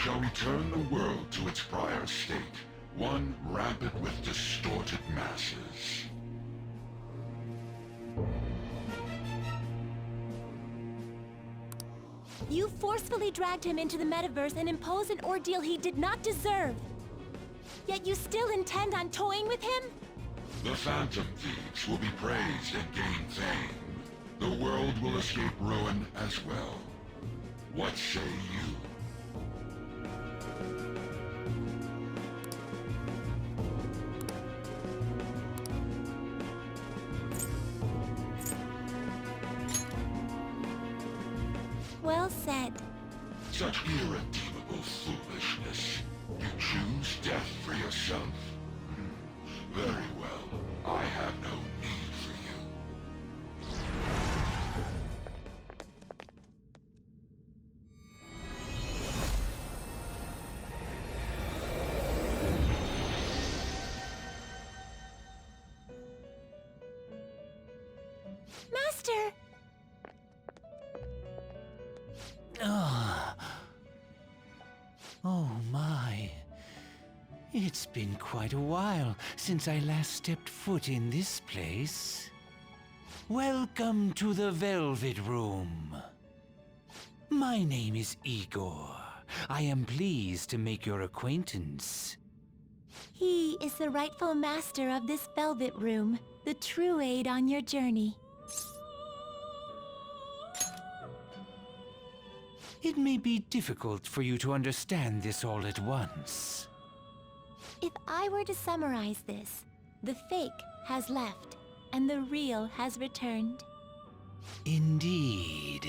shall return the world to its prior state, one rampant with distorted masses. You forcefully dragged him into the metaverse and imposed an ordeal he did not deserve. Yet you still intend on toying with him? The Phantom Thieves will be praised and gain fame. The world will escape ruin as well. What say you? Well said. Such irredeemable foolishness. You choose death for yourself? Very well. I have no need for you. Master! Oh my. It's been quite a while since I last stepped foot in this place. Welcome to the Velvet Room. My name is Igor. I am pleased to make your acquaintance. He is the rightful master of this Velvet Room, the true aid on your journey. It may be difficult for you to understand this all at once. If I were to summarize this, the fake has left, and the real has returned. Indeed.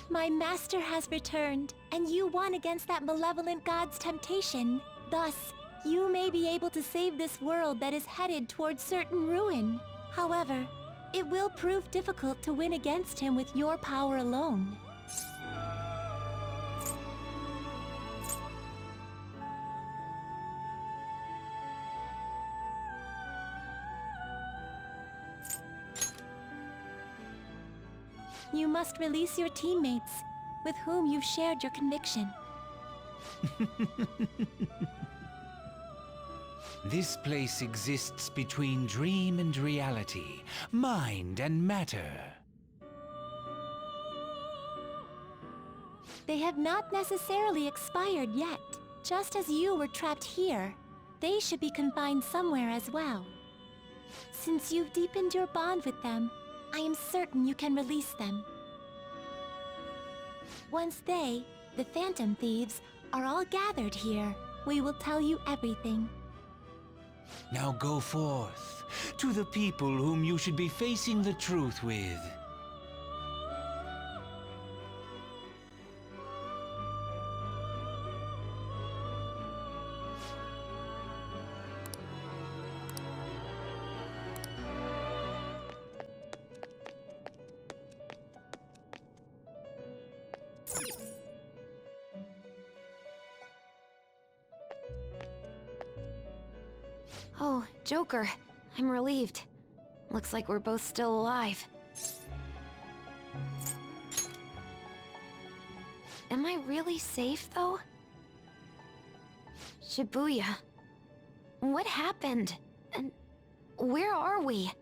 My master has returned, and you won against that malevolent god's temptation. Thus, you may be able to save this world that is headed towards certain ruin. However, it will prove difficult to win against him with your power alone. You must release your teammates, with whom you've shared your conviction. This place exists between dream and reality, mind and matter. They have not necessarily expired yet. Just as you were trapped here, they should be confined somewhere as well. Since you've deepened your bond with them, I am certain you can release them. Once they, the Phantom Thieves, are all gathered here, we will tell you everything. Now go forth, to the people whom you should be facing the truth with. Oh, Joker. I'm relieved. Looks like we're both still alive. Am I really safe, though? Shibuya. What happened? And where are we?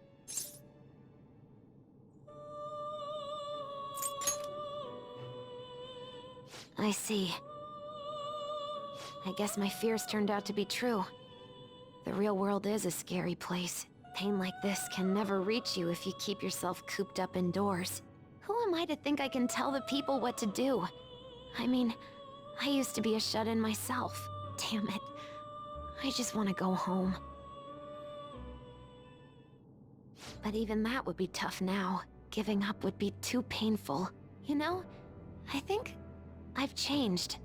I see. I guess my fears turned out to be true. The real world is a scary place. Pain like this can never reach you if you keep yourself cooped up indoors. Who am I to think I can tell the people what to do? I mean, I used to be a shut-in myself. Damn it. I just want to go home. But even that would be tough now. Giving up would be too painful. You know, I think I've changed.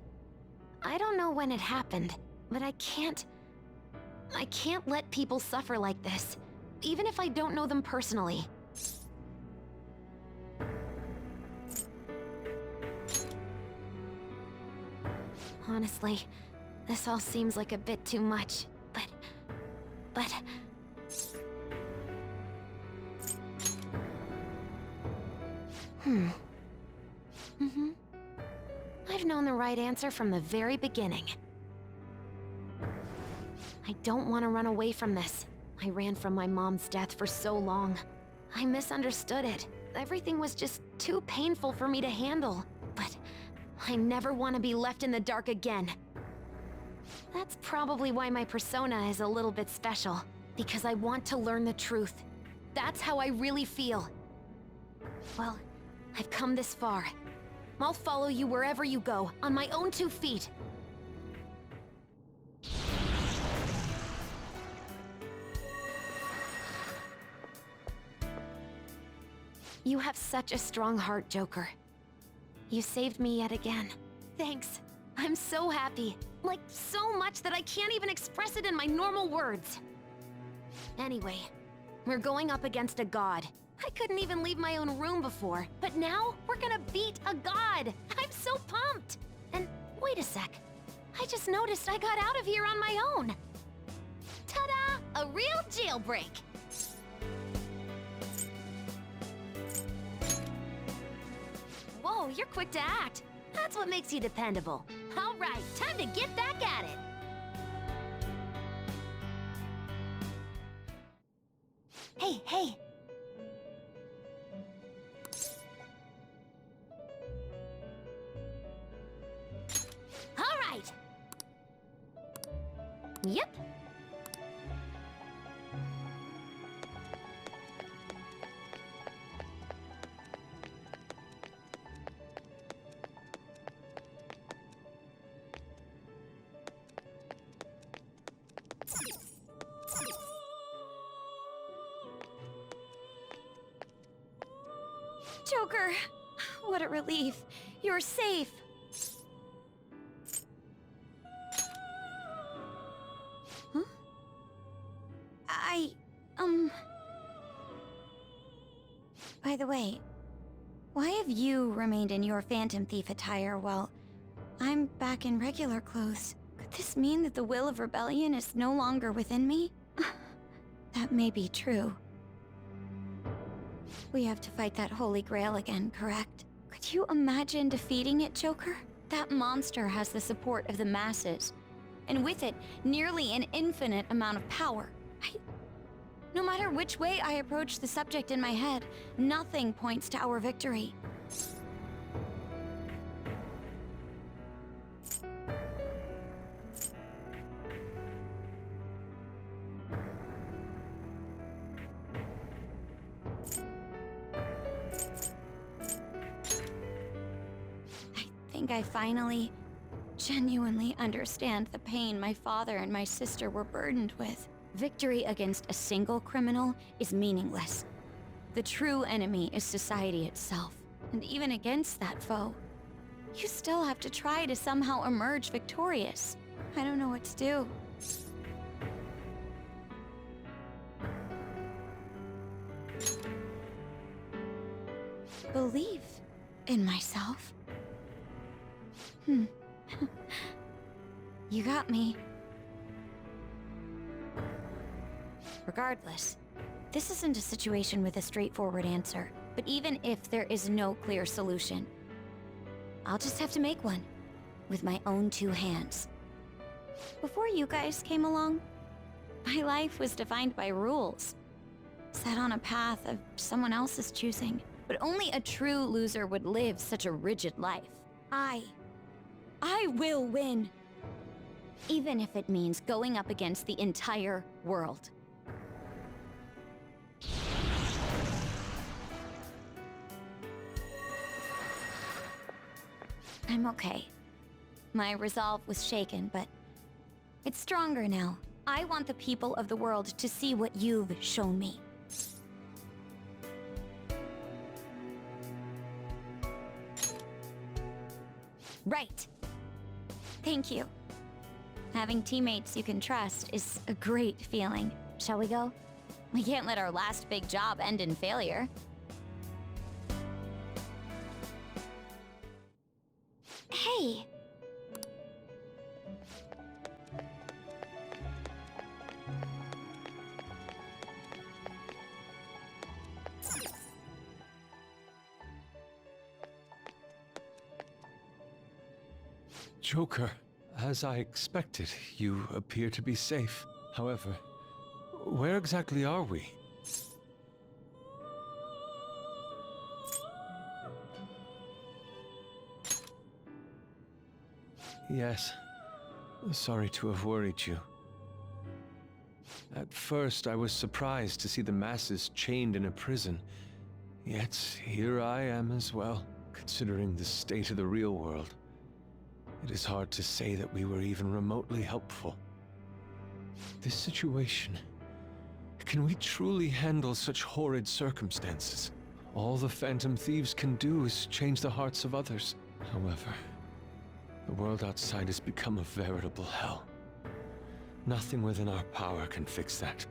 I don't know when it happened, but I can't let people suffer like this, even if I don't know them personally. Honestly, this all seems like a bit too much, but... I've known the right answer from the very beginning. I don't want to run away from this. I ran from my mom's death for so long. I misunderstood it. Everything was just too painful for me to handle. But I never want to be left in the dark again. That's probably why my persona is a little bit special. Because I want to learn the truth. That's how I really feel. Well, I've come this far. I'll follow you wherever you go, on my own 2 feet. You have such a strong heart, Joker. You saved me yet again. Thanks. I'm so happy. Like, so much that I can't even express it in my normal words. Anyway, we're going up against a god. I couldn't even leave my own room before, but now we're gonna beat a god! I'm so pumped! And wait a sec. I just noticed I got out of here on my own. Ta-da! A real jailbreak! Whoa, you're quick to act. That's what makes you dependable. All right, time to get back at it. Hey. All right. Yep. Joker, what a relief. You're safe. Huh? By the way, why have you remained in your Phantom Thief attire while I'm back in regular clothes? Could this mean that the will of rebellion is no longer within me? That may be true. We have to fight that Holy Grail again, correct? Could you imagine defeating it, Joker? That monster has the support of the masses, and with it, nearly an infinite amount of power. No matter which way I approach the subject in my head, nothing points to our victory. I finally, genuinely understand the pain my father and my sister were burdened with. Victory against a single criminal is meaningless. The true enemy is society itself. And even against that foe, you still have to try to somehow emerge victorious. I don't know what to do. Believe in myself. You got me. Regardless, this isn't a situation with a straightforward answer. But even if there is no clear solution, I'll just have to make one, with my own 2 hands. Before you guys came along, my life was defined by rules, set on a path of someone else's choosing. But only a true loser would live such a rigid life. I will win! Even if it means going up against the entire world. I'm okay. My resolve was shaken, but it's stronger now. I want the people of the world to see what you've shown me. Right. Thank you. Having teammates you can trust is a great feeling. Shall we go? We can't let our last big job end in failure. Hey! Joker, as I expected, you appear to be safe. However, where exactly are we? Yes, sorry to have worried you. At first, I was surprised to see the masses chained in a prison. Yet, here I am as well, considering the state of the real world. It is hard to say that we were even remotely helpful. This situation... Can we truly handle such horrid circumstances? All the Phantom Thieves can do is change the hearts of others. However, the world outside has become a veritable hell. Nothing within our power can fix that.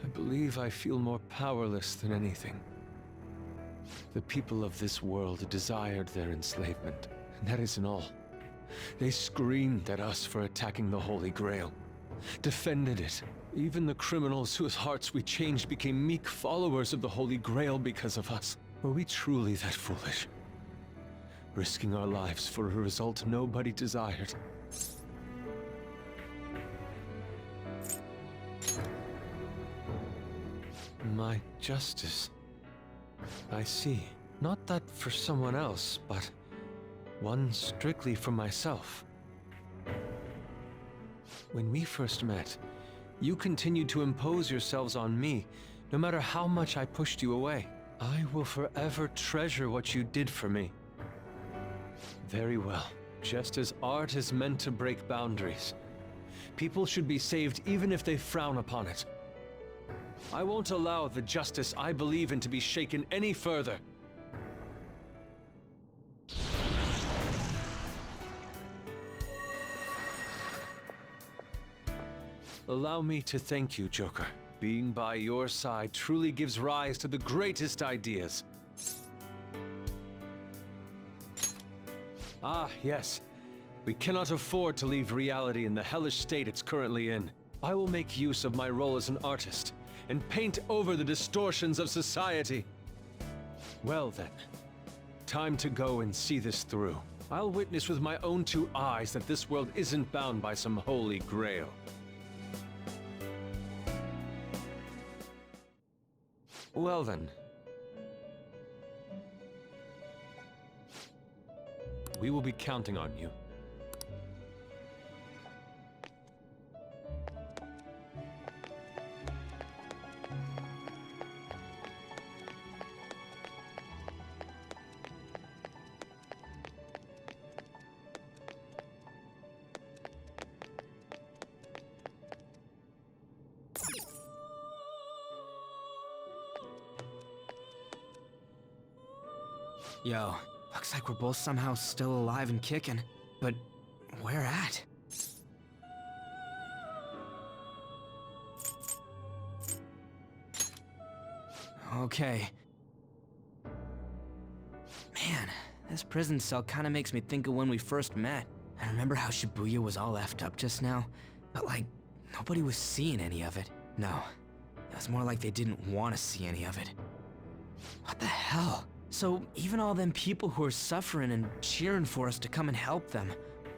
I believe I feel more powerless than anything. The people of this world desired their enslavement, and that isn't all. They screamed at us for attacking the Holy Grail, defended it. Even the criminals whose hearts we changed became meek followers of the Holy Grail because of us. Were we truly that foolish? Risking our lives for a result nobody desired. My justice. I see. Not that for someone else, but one strictly for myself. When we first met, you continued to impose yourselves on me, no matter how much I pushed you away. I will forever treasure what you did for me. Very well. Just as art is meant to break boundaries, people should be saved even if they frown upon it. I won't allow the justice I believe in to be shaken any further. Allow me to thank you, Joker. Being by your side truly gives rise to the greatest ideas. Ah, yes. We cannot afford to leave reality in the hellish state it's currently in. I will make use of my role as an artist and paint over the distortions of society. Well then, time to go and see this through. I'll witness with my own two eyes that this world isn't bound by some holy grail. Well then. We will be counting on you. Yo, looks like we're both somehow still alive and kicking. But where at? Okay. Man, this prison cell kinda makes me think of when we first met. I remember how Shibuya was all effed up just now, but like, nobody was seeing any of it. No, it was more like they didn't want to see any of it. What the hell? So even all them people who are suffering and cheering for us to come and help them,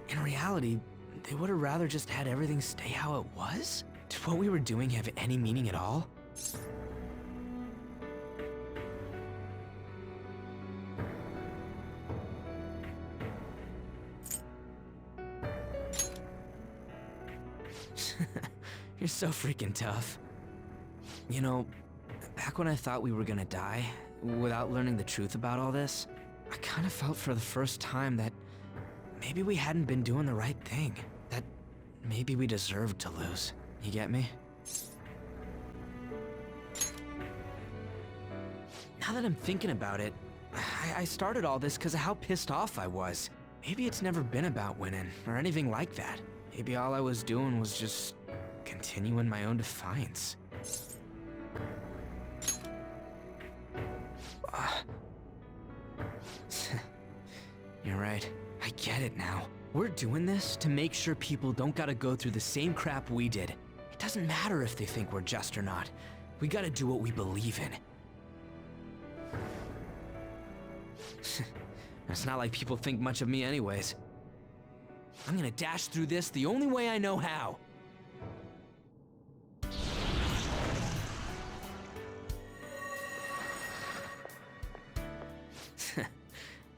in reality, they would have rather just had everything stay how it was? Did what we were doing have any meaning at all? You're so freaking tough. You know, back when I thought we were gonna die, without learning the truth about all this, I kind of felt for the first time that maybe we hadn't been doing the right thing. That maybe we deserved to lose. You get me? Now that I'm thinking about it, I started all this because of how pissed off I was. Maybe it's never been about winning, or anything like that. Maybe all I was doing was just continuing my own defiance. You're right. I get it now. We're doing this to make sure people don't gotta go through the same crap we did. It doesn't matter if they think we're just or not. We gotta do what we believe in. It's not like people think much of me anyways. I'm gonna dash through this the only way I know how.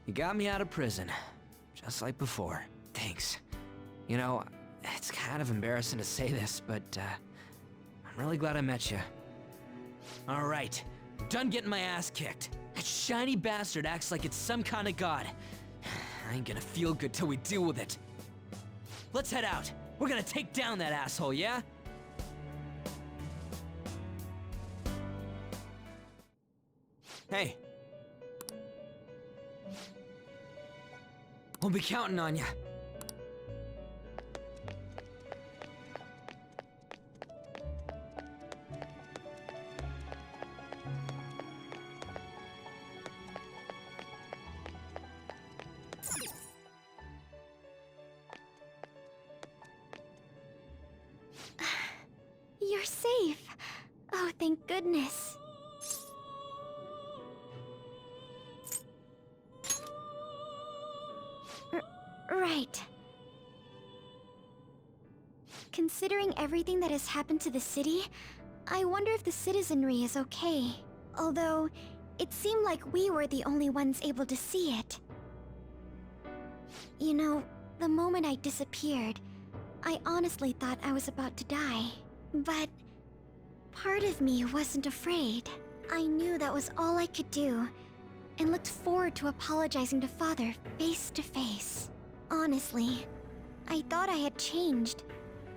You got me out of prison, just like before. Thanks. You know, it's kind of embarrassing to say this, but I'm really glad I met you. All right, I'm done getting my ass kicked. That shiny bastard acts like it's some kind of god. I ain't gonna feel good till we deal with it. Let's head out. We're gonna take down that asshole, yeah? Hey. We'll be counting on you. You're safe. Oh, thank goodness. Right. Considering everything that has happened to the city, I wonder if the citizenry is okay. Although, it seemed like we were the only ones able to see it. You know, the moment I disappeared, I honestly thought I was about to die. But part of me wasn't afraid. I knew that was all I could do, and looked forward to apologizing to Father face to face. Honestly, I thought I had changed,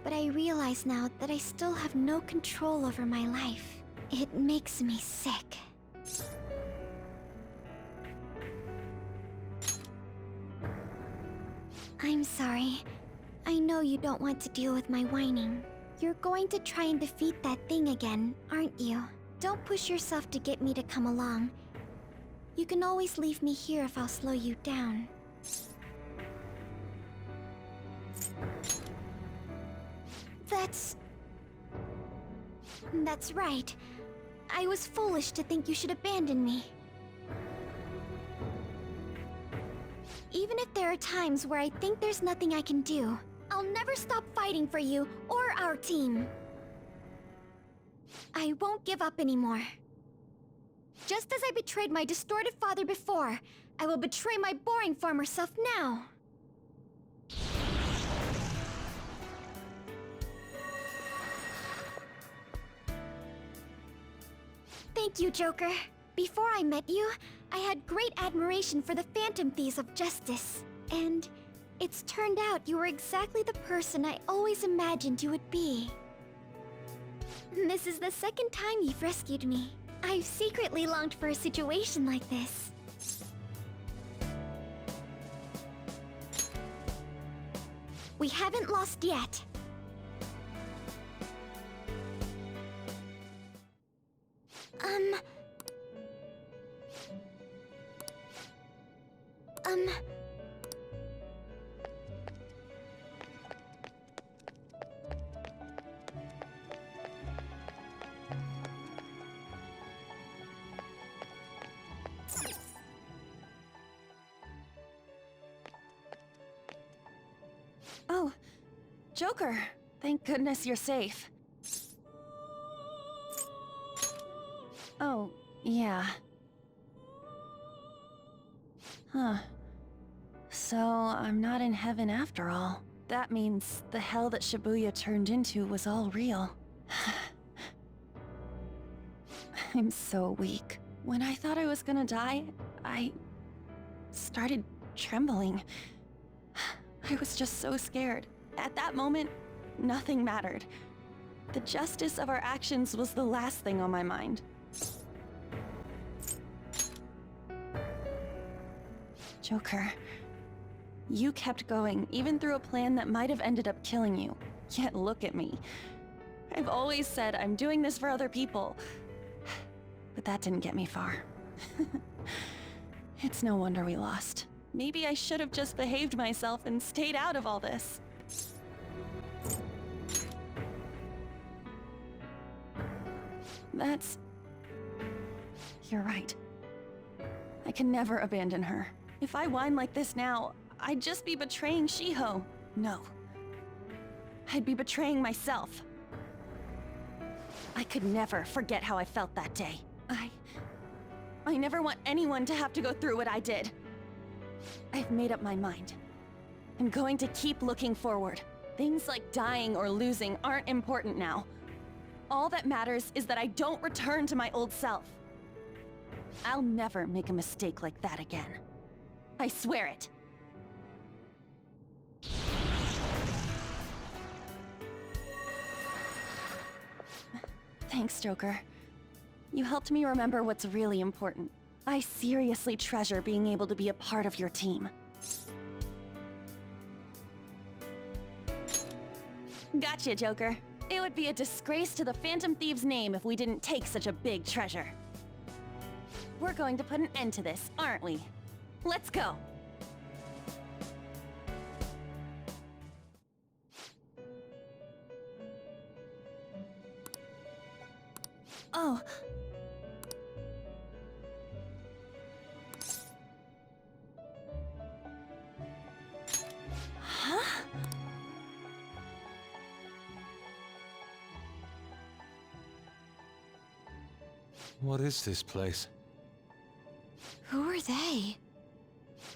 but I realize now that I still have no control over my life. It makes me sick. I'm sorry. I know you don't want to deal with my whining. You're going to try and defeat that thing again, aren't you? Don't push yourself to get me to come along. You can always leave me here if I'll slow you down. That's right. I was foolish to think you should abandon me. Even if there are times where I think there's nothing I can do, I'll never stop fighting for you or our team. I won't give up anymore. Just as I betrayed my distorted father before, I will betray my boring farmer self now. Thank you, Joker. Before I met you, I had great admiration for the Phantom Thieves of Justice. And it's turned out you were exactly the person I always imagined you would be. This is the second time you've rescued me. I've secretly longed for a situation like this. We haven't lost yet. Oh, Joker. Thank goodness you're safe. Oh, yeah. Huh. So, I'm not in heaven after all. That means the hell that Shibuya turned into was all real. I'm so weak. When I thought I was gonna die, I started trembling. I was just so scared. At that moment, nothing mattered. The justice of our actions was the last thing on my mind. Joker, you kept going, even through a plan that might have ended up killing you. Yet look at me. I've always said I'm doing this for other people. But that didn't get me far. It's no wonder we lost. Maybe I should have just behaved myself and stayed out of all this. That's... You're right. I can never abandon her. If I whine like this now, I'd just be betraying Shiho. No. I'd be betraying myself. I could never forget how I felt that day. I never want anyone to have to go through what I did. I've made up my mind. I'm going to keep looking forward. Things like dying or losing aren't important now. All that matters is that I don't return to my old self. I'll never make a mistake like that again. I swear it. Thanks, Joker. You helped me remember what's really important. I seriously treasure being able to be a part of your team. Gotcha, Joker. It would be a disgrace to the Phantom Thieves' name if we didn't take such a big treasure. We're going to put an end to this, aren't we? Let's go! Oh. Huh? What is this place? Who are they?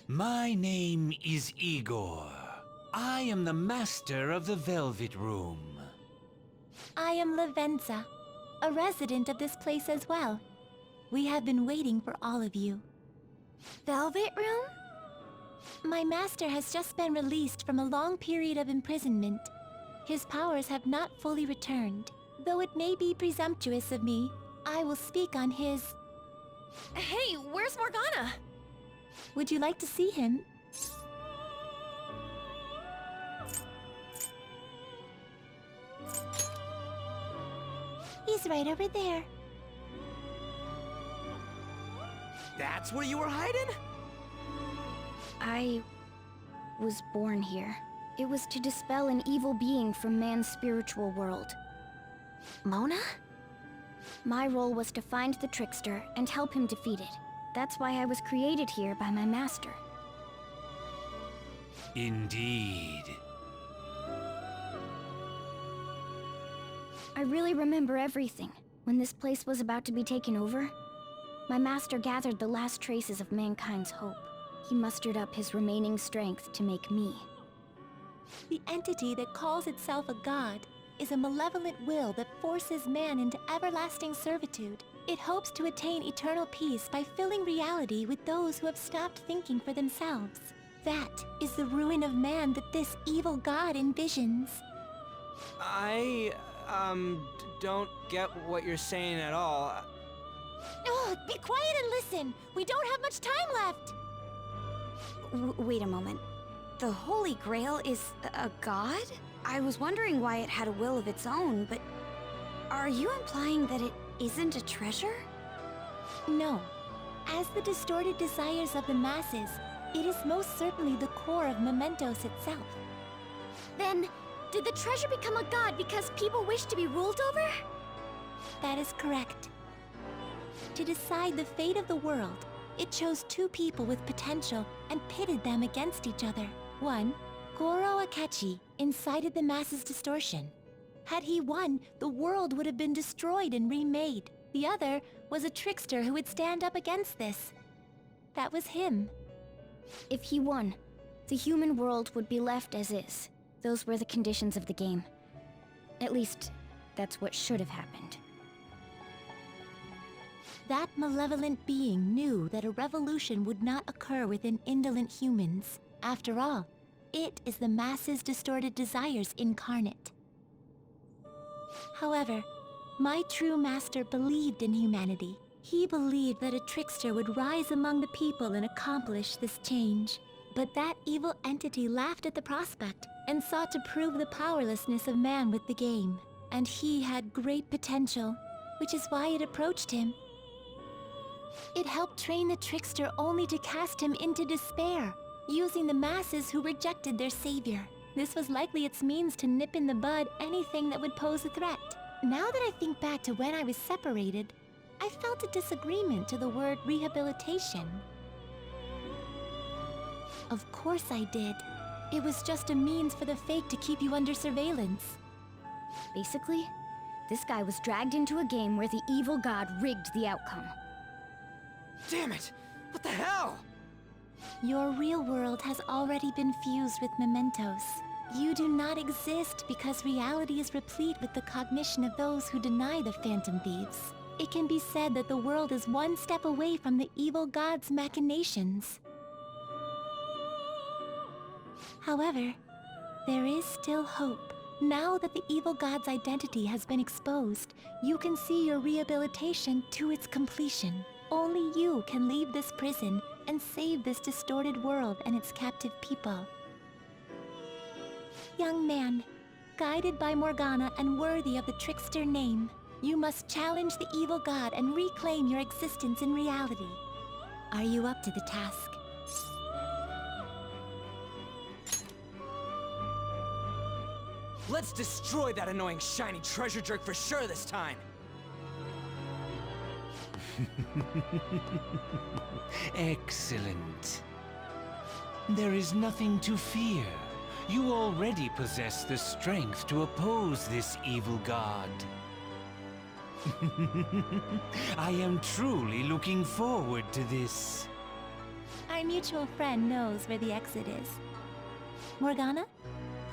My name is Igor. I am the master of the Velvet Room. I am Lavenza, a resident of this place as well. We have been waiting for all of you. Velvet Room? My master has just been released from a long period of imprisonment. His powers have not fully returned. Though it may be presumptuous of me, I will speak on his... Hey, where's Morgana? Would you like to see him? He's right over there. That's where you were hiding? I was born here. It was to dispel an evil being from man's spiritual world. Mona? My role was to find the trickster and help him defeat it. That's why I was created here by my master. Indeed. I really remember everything. When this place was about to be taken over, my master gathered the last traces of mankind's hope. He mustered up his remaining strength to make me. The entity that calls itself a god is a malevolent will that forces man into everlasting servitude. It hopes to attain eternal peace by filling reality with those who have stopped thinking for themselves. That is the ruin of man that this evil god envisions. Don't get what you're saying at all. Oh, be quiet and listen! We don't have much time left! Wait a moment. The Holy Grail is a god? I was wondering why it had a will of its own, but... Are you implying that it isn't a treasure? No. As the distorted desires of the masses, it is most certainly the core of Mementos itself. Then, did the treasure become a god because people wish to be ruled over? That is correct. To decide the fate of the world, it chose two people with potential and pitted them against each other. One, Goro Akechi, incited the masses' distortion. Had he won, the world would have been destroyed and remade. The other was a trickster who would stand up against this. That was him. If he won, the human world would be left as is. Those were the conditions of the game. At least, that's what should have happened. That malevolent being knew that a revolution would not occur within indolent humans. After all, it is the masses' distorted desires incarnate. However, my true master believed in humanity. He believed that a trickster would rise among the people and accomplish this change. But that evil entity laughed at the prospect and sought to prove the powerlessness of man with the game. And he had great potential, which is why it approached him. It helped train the trickster only to cast him into despair, using the masses who rejected their savior. This was likely its means to nip in the bud anything that would pose a threat. Now that I think back to when I was separated, I felt a disagreement to the word rehabilitation. Of course I did. It was just a means for the fake to keep you under surveillance. Basically, this guy was dragged into a game where the evil god rigged the outcome. Damn it! What the hell? Your real world has already been fused with mementos. You do not exist because reality is replete with the cognition of those who deny the Phantom Thieves. It can be said that the world is one step away from the evil god's machinations. However, there is still hope. Now that the evil god's identity has been exposed, you can see your rehabilitation to its completion. Only you can leave this prison and save this distorted world and its captive people. Young man, guided by Morgana and worthy of the trickster name, you must challenge the evil god and reclaim your existence in reality. Are you up to the task? Let's destroy that annoying shiny treasure jerk for sure this time! Excellent. There is nothing to fear. You already possess the strength to oppose this evil god. I am truly looking forward to this. Our mutual friend knows where the exit is. Morgana,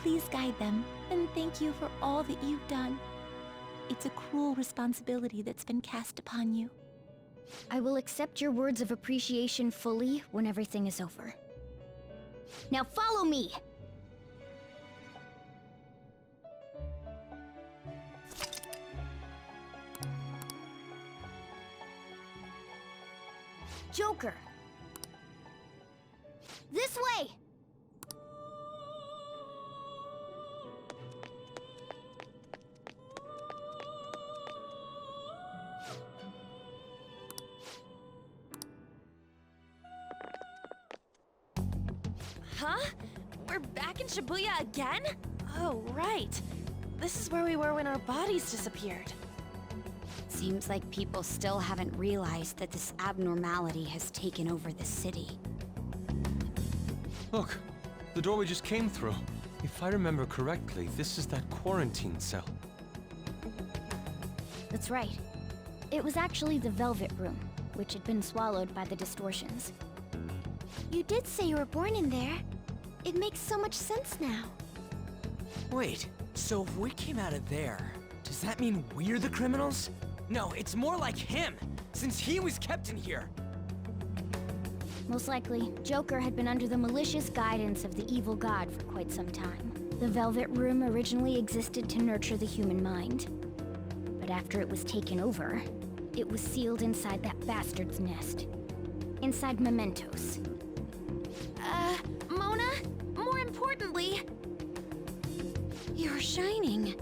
please guide them, and thank you for all that you've done. It's a cruel responsibility that's been cast upon you. I will accept your words of appreciation fully when everything is over. Now follow me! Joker! This way! Huh? We're back in Shibuya again? Oh, right. This is where we were when our bodies disappeared. Seems like people still haven't realized that this abnormality has taken over the city. Look, the door we just came through. If I remember correctly, this is that quarantine cell. That's right. It was actually the Velvet Room, which had been swallowed by the distortions. You did say you were born in there. It makes so much sense now. Wait, so if we came out of there, does that mean we're the criminals? No, it's more like him, since he was kept in here. Most likely, Joker had been under the malicious guidance of the evil god for quite some time. The Velvet Room originally existed to nurture the human mind. But after it was taken over, it was sealed inside that bastard's nest. Inside mementos. Mona? More importantly... You're shining.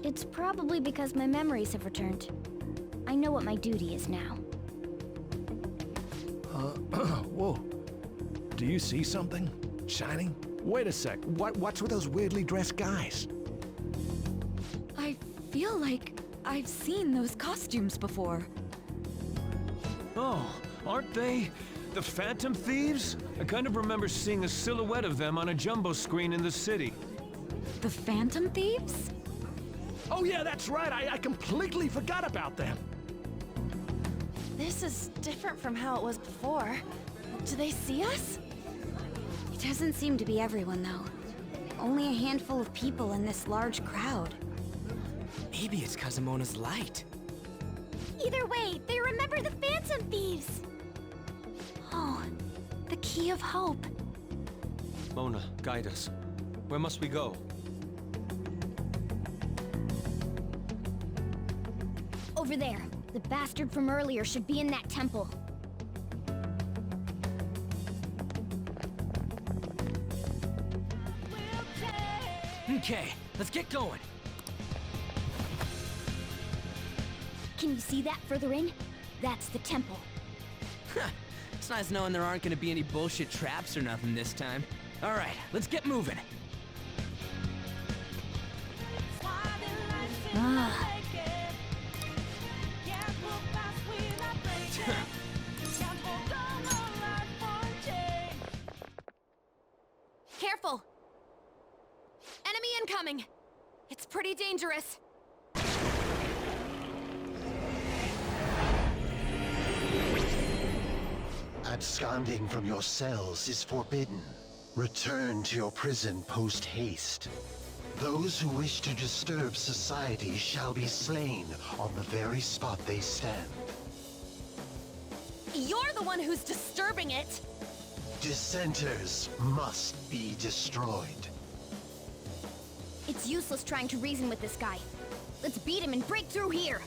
It's probably because my memories have returned. I know what my duty is now. Whoa. Do you see something? Shining? Wait a sec. What's with those weirdly dressed guys? I feel like I've seen those costumes before. Oh, aren't they the Phantom Thieves? I kind of remember seeing a silhouette of them on a jumbo screen in the city. The Phantom Thieves? Oh yeah, that's right. I completely forgot about them. This is different from how it was before. Do they see us? It doesn't seem to be everyone, though. Only a handful of people in this large crowd. Maybe it's Kazumona's light. Either way, they remember the Phantom Thieves! Oh, the key of hope. Mona, guide us. Where must we go? Over there. The bastard from earlier should be in that temple. Okay, let's get going. Can you see that further in? That's the temple. It's nice knowing there aren't gonna be any bullshit traps or nothing this time. All right, let's get moving. Careful! Enemy incoming! It's pretty dangerous. Absconding from your cells is forbidden. Return to your prison post-haste. Those who wish to disturb society shall be slain on the very spot they stand. You're the one who's disturbing it! Dissenters must be destroyed. It's useless trying to reason with this guy. Let's beat him and break through here!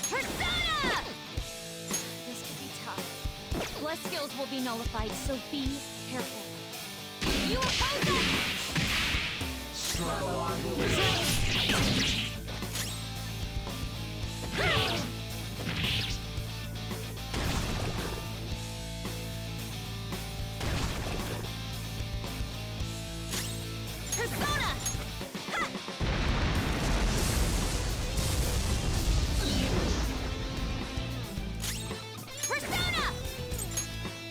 Persona! This could be tough. Bless skills will be nullified, so be careful. You oppose it! Persona! Ha! Persona!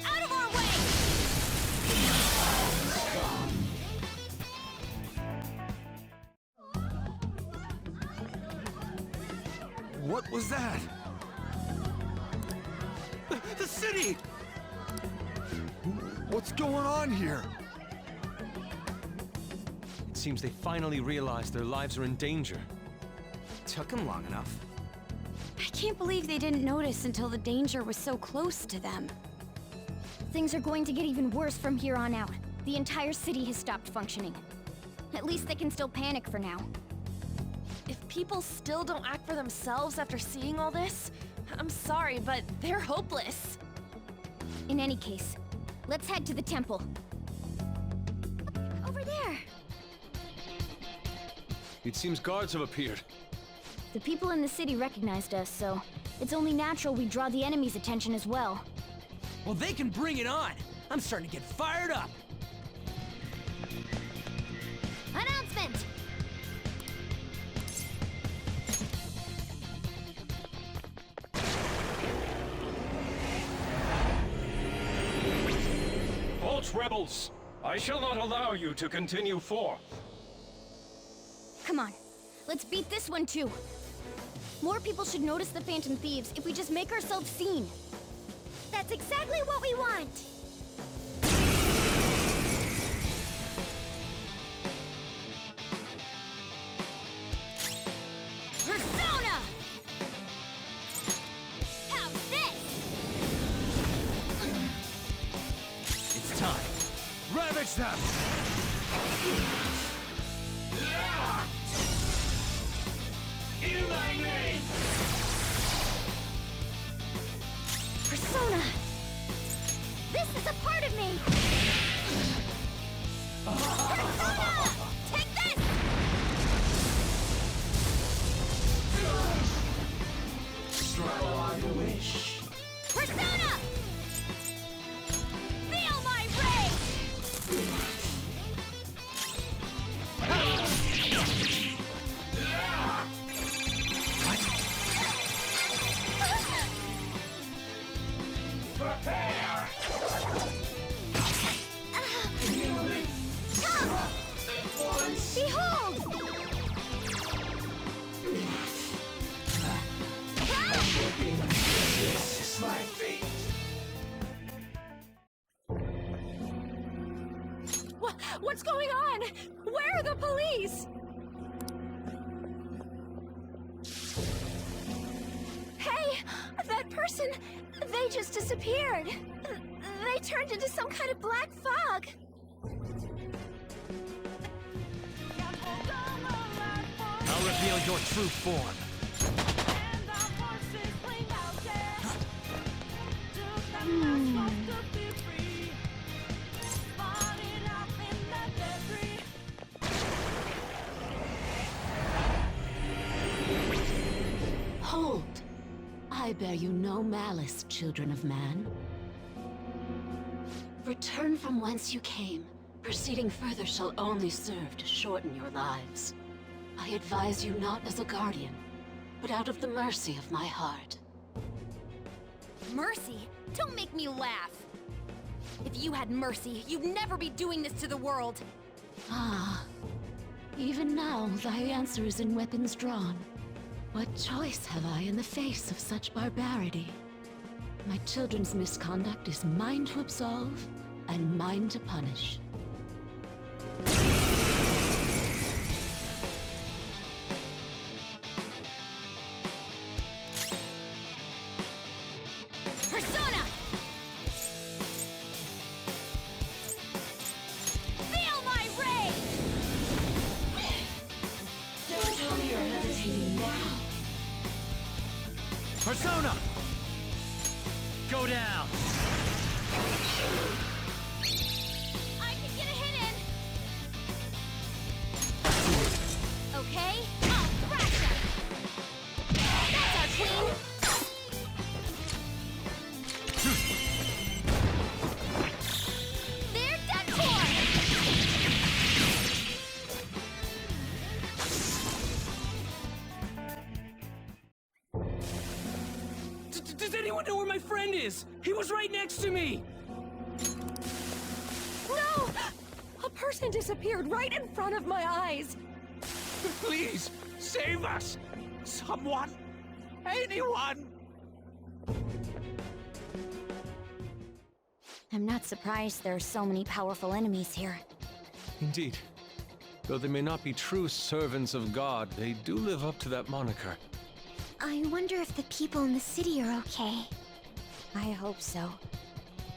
Out of our way! What was that? The city! What's going on here? It seems they finally realized their lives are in danger. Took him long enough. I can't believe they didn't notice until the danger was so close to them. Things are going to get even worse from here on out. The entire city has stopped functioning. At least they can still panic for now. If people still don't act for themselves after seeing all this, I'm sorry, but they're hopeless. In any case, let's head to the temple. Over there! It seems guards have appeared. The people in the city recognized us, so it's only natural we draw the enemy's attention as well. Well, they can bring it on! I'm starting to get fired up! Announcement! False rebels! I shall not allow you to continue forth. Come on, let's beat this one too. More people should notice the Phantom Thieves if we just make ourselves seen. That's exactly what we want! Persona! How's this? It's time. Ravage them! In thy name! Persona! This is a part of me! Persona! Take this! Persona! Feel my rage! Prepare! Behold! This is my fate. What's going on? Where are the police? Hey, that person, they just disappeared. They turned into some kind of black fog. I'll reveal your true form. Hold! I bear you no malice, children of man. Return from whence you came. Proceeding further shall only serve to shorten your lives. I advise you not as a guardian, but out of the mercy of my heart. Mercy? Don't make me laugh! If you had mercy, you'd never be doing this to the world! Ah. Even now, thy answer is in weapons drawn. What choice have I in the face of such barbarity? My children's misconduct is mine to absolve, and mine to punish. Persona! Feel my rage! Don't tell me you're hesitating now. Persona! Go down! I can get a hit in! Okay, I'll thrash him! That's our queen! They're dead core! Does anyone know where my friend is? He was right next to me! No! A person disappeared right in front of my eyes! Please, save us! Someone! Anyone! I'm not surprised there are so many powerful enemies here. Indeed. Though they may not be true servants of God, they do live up to that moniker. I wonder if the people in the city are okay. I hope so.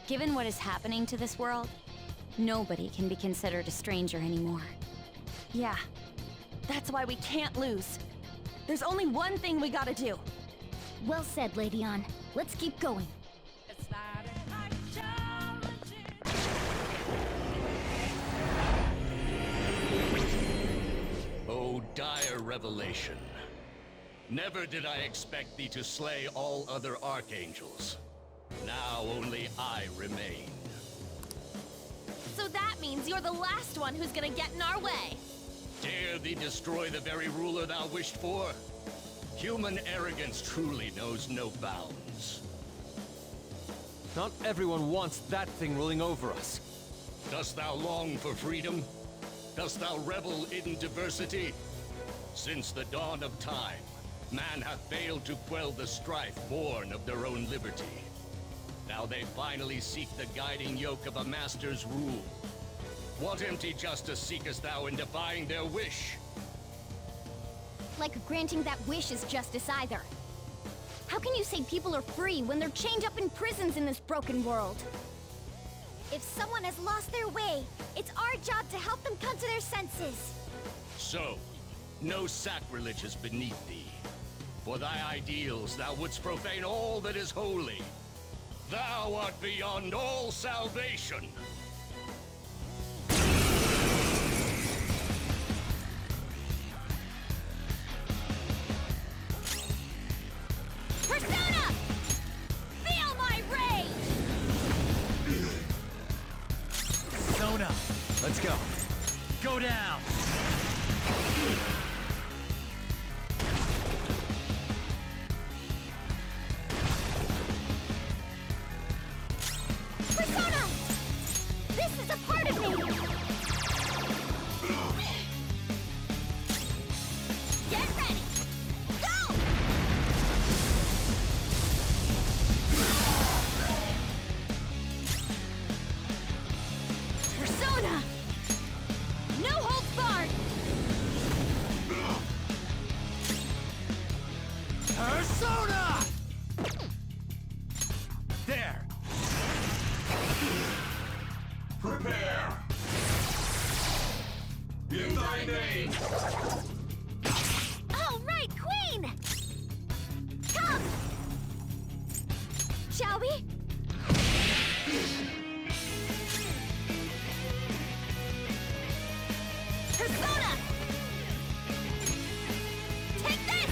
Given what is happening to this world, nobody can be considered a stranger anymore. Yeah. That's why we can't lose. There's only one thing we gotta do. Well said, Lady Ann. Let's keep going. O dire revelation. Never did I expect thee to slay all other archangels. Now only I remain. So that means you're the last one who's gonna get in our way! Dare thee destroy the very ruler thou wished for? Human arrogance truly knows no bounds. Not everyone wants that thing ruling over us. Dost thou long for freedom? Dost thou revel in diversity? Since the dawn of time, man hath failed to quell the strife born of their own liberty. Now they finally seek the guiding yoke of a master's rule. What empty justice seekest thou in defying their wish? Like granting that wish is justice either. How can you say people are free when they're chained up in prisons in this broken world? If someone has lost their way, it's our job to help them come to their senses. So, no sacrilege is beneath thee. For thy ideals thou wouldst profane all that is holy. Thou art beyond all salvation. Persona! Feel my rage! Persona! Let's go. Go down! Persona! This is a part of me! Get ready! Go! Persona! No holds barred! Persona! There! Prepare! In thy name! All right, Queen! Come! Shall we? Persona! Take this!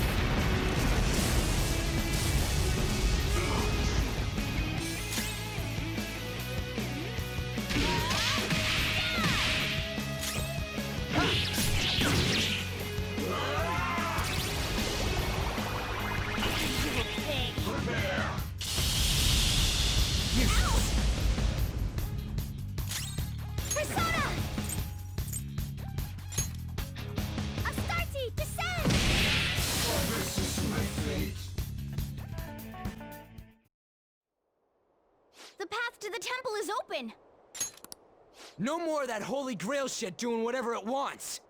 to the temple is open! No more of that Holy Grail shit doing whatever it wants!